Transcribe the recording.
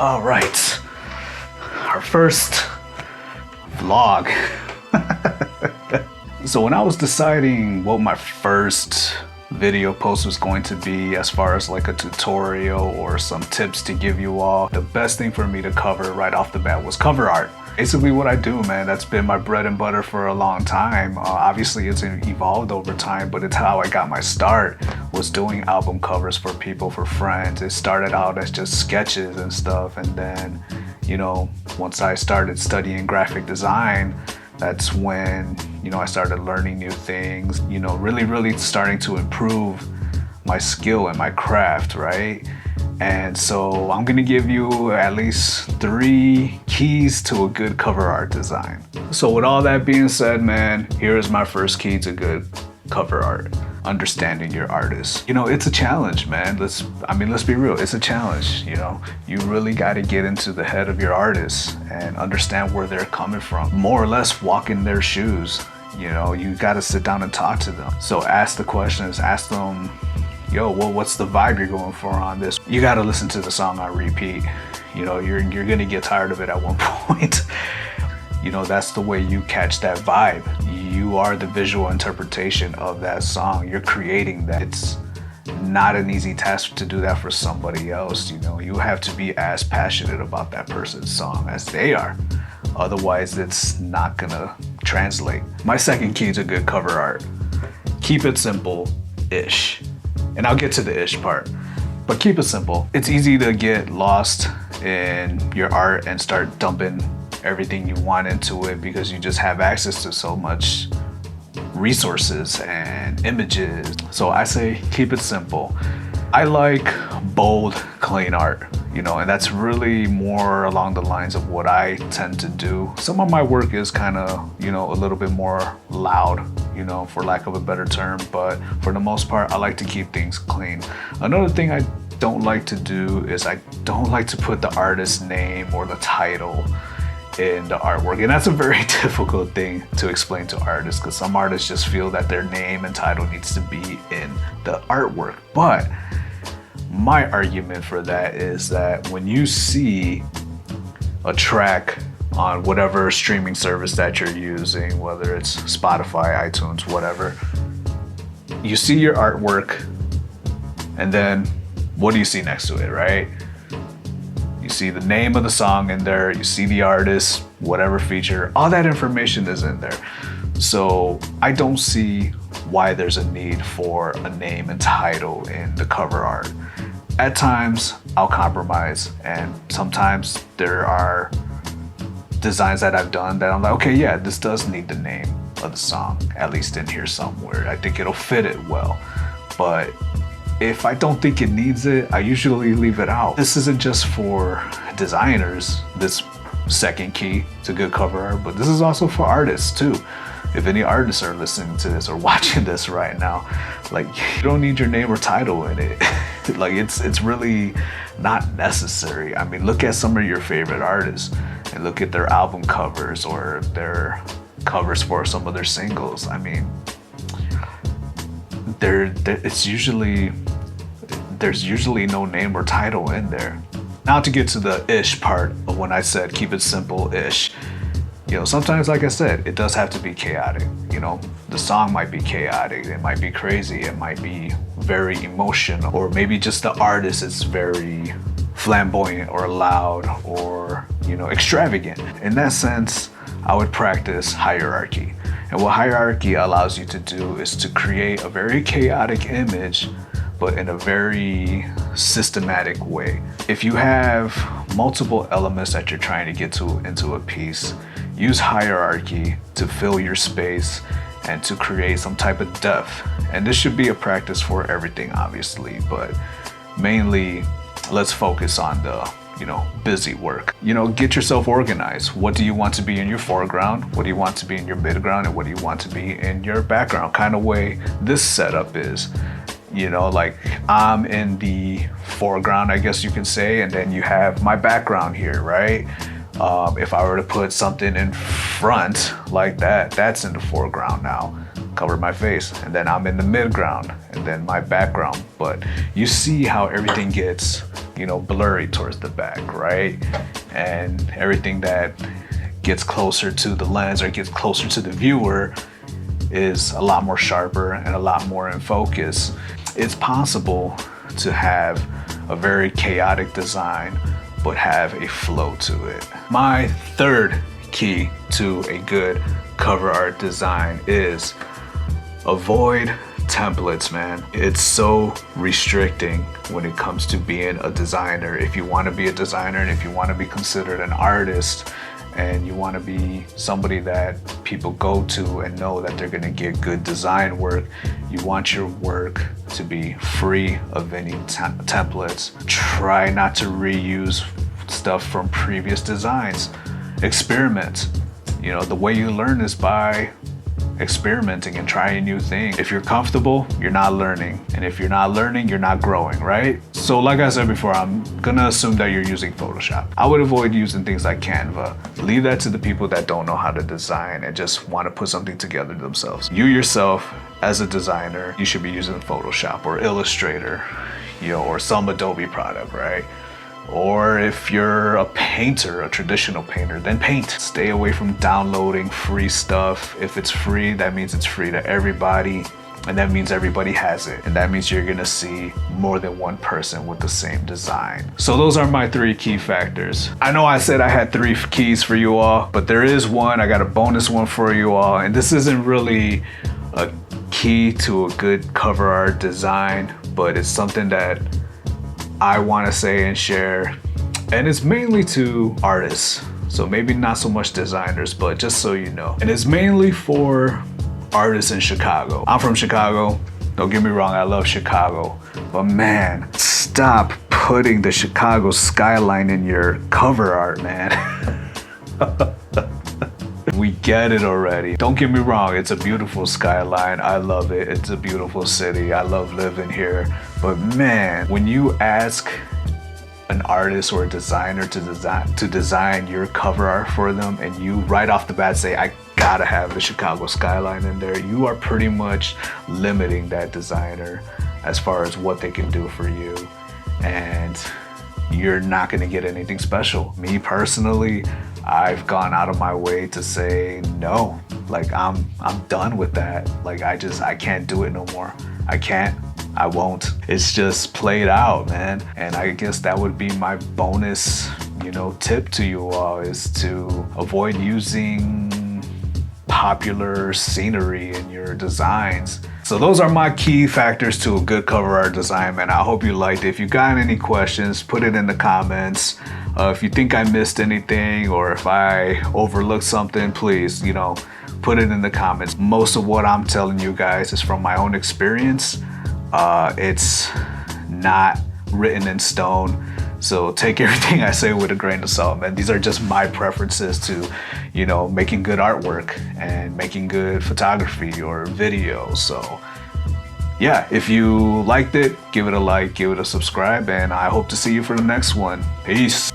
All right, our first vlog. So when I was deciding what my first video post was going to be, as far as like a tutorial or some tips to give you all, the best thing for me to cover right off the bat was cover art. Basically what I do, man, that's been my bread and butter for a long time. Obviously it's evolved over time, but it's how I got my start, was doing album covers for people, for friends. It started out as just sketches and stuff, and then, you know, once I started studying graphic design, that's when, you know, I started learning new things, you know, really starting to improve my skill and my craft, right? And so I'm gonna give you at least 3 keys to a good cover art design. So with all that being said, man, here is my first key to good cover art: understanding your artist. You know, it's a challenge, man. Let's be real, it's a challenge. You know, you really got to get into the head of your artist and understand where they're coming from, more or less walk in their shoes. You know, you got to sit down and talk to them. So ask the questions, ask them, yo, well, what's the vibe you're going for on this? You got to listen to the song on repeat. You know, you're gonna get tired of it at one point. You know, that's the way you catch that vibe. You are the visual interpretation of that song. You're creating that. It's not an easy task to do that for somebody else. You know, you have to be as passionate about that person's song as they are. Otherwise, it's not gonna translate. My second key to good cover art: keep it simple-ish. And I'll get to the ish part, but keep it simple. It's easy to get lost in your art and start dumping everything you want into it because you just have access to so much resources and images. So I say keep it simple. I like bold, clean art, you know, and that's really more along the lines of what I tend to do. Some of my work is kind of, you know, a little bit more loud, you know, for lack of a better term, but for the most part, I like to keep things clean. Another thing I don't like to do is I don't like to put the artist's name or the title in the artwork, and that's a very difficult thing to explain to artists, because some artists just feel that their name and title needs to be in the artwork. But my argument for that is that when you see a track on whatever streaming service that you're using, whether it's Spotify, iTunes, whatever, you see your artwork, and then what do you see next to it, right? You see the name of the song in there, you see the artist, whatever feature, all that information is in there. So I don't see why there's a need for a name and title in the cover art. At times I'll compromise, and sometimes there are designs that I've done that I'm like, okay, yeah, this does need the name of the song, at least in here somewhere. I think it'll fit it well. But if I don't think it needs it, I usually leave it out. This isn't just for designers, this second key to good cover art, but this is also for artists too. If any artists are listening to this or watching this right now, like, you don't need your name or title in it. Like, it's really not necessary. I mean, look at some of your favorite artists and look at their album covers or their covers for some of their singles. I mean, there's usually no name or title in there. Now to get to the ish part of when I said keep it simple-ish. You know, sometimes, like I said, it does have to be chaotic. You know, the song might be chaotic, it might be crazy, it might be very emotional, or maybe just the artist is very flamboyant or loud or, you know, extravagant. In that sense, I would practice hierarchy. And what hierarchy allows you to do is to create a very chaotic image, but in a very systematic way. If you have multiple elements that you're trying to get to into a piece, use hierarchy to fill your space and to create some type of depth. And this should be a practice for everything, obviously, but mainly let's focus on the, you know, busy work. You know, get yourself organized. What do you want to be in your foreground? What do you want to be in your midground? And what do you want to be in your background? Kind of way this setup is. You know, like, I'm in the foreground, I guess you can say, and then you have my background here, right? If I were to put something in front like that, that's in the foreground now. cover my face, and then I'm in the midground, and then my background. But you see how everything gets, you know, blurry towards the back, right? And everything that gets closer to the lens or gets closer to the viewer is a lot more sharper and a lot more in focus. It's possible to have a very chaotic design but have a flow to it. My third key to a good cover art design is avoid templates, man. It's so restricting when it comes to being a designer. If you want to be a designer and if you want to be considered an artist and you want to be somebody that people go to and know that they're going to get good design work, you want your work to be free of any templates. Try not to reuse stuff from previous designs. Experiment. You know, the way you learn is by experimenting and trying new things. If you're comfortable, you're not learning. And if you're not learning, you're not growing, right? So like I said before, I'm gonna assume that you're using Photoshop. I would avoid using things like Canva. Leave that to the people that don't know how to design and just want to put something together themselves. You yourself, as a designer, you should be using Photoshop or Illustrator, you know, or some Adobe product, right? Or if you're a painter, a traditional painter, then paint. Stay away from downloading free stuff. If it's free, that means it's free to everybody, and that means everybody has it. And that means you're gonna see more than one person with the same design. So those are my 3 key factors. I know I said I had 3 keys for you all, but there is one. I got a bonus one for you all, and this isn't really a key to a good cover art design, but it's something that I want to say and share, and it's mainly to artists, so maybe not so much designers, but just so you know. And it's mainly for artists in Chicago. I'm from Chicago, don't get me wrong, I love Chicago, but man, stop putting the Chicago skyline in your cover art, man. We get it already. Don't get me wrong, it's a beautiful skyline. I love it. It's a beautiful city. I love living here. But man, when you ask an artist or a designer to design your cover art for them, and you right off the bat say, I gotta have the Chicago skyline in there, you are pretty much limiting that designer as far as what they can do for you. And you're not gonna get anything special. Me personally, I've gone out of my way to say no. Like I'm done with that. Like I can't do it no more. I can't. I won't. It's just played out, man. And I guess that would be my bonus, you know, tip to you all, is to avoid using popular scenery in your designs. So those are my key factors to a good cover art design, man. I hope you liked it. If you got any questions, put it in the comments. If you think I missed anything or if I overlooked something, please, you know, put it in the comments. Most of what I'm telling you guys is from my own experience. It's not written in stone. So take everything I say with a grain of salt, man. These are just my preferences to, you know, making good artwork and making good photography or video. So yeah, if you liked it, give it a like, give it a subscribe, and I hope to see you for the next one. Peace.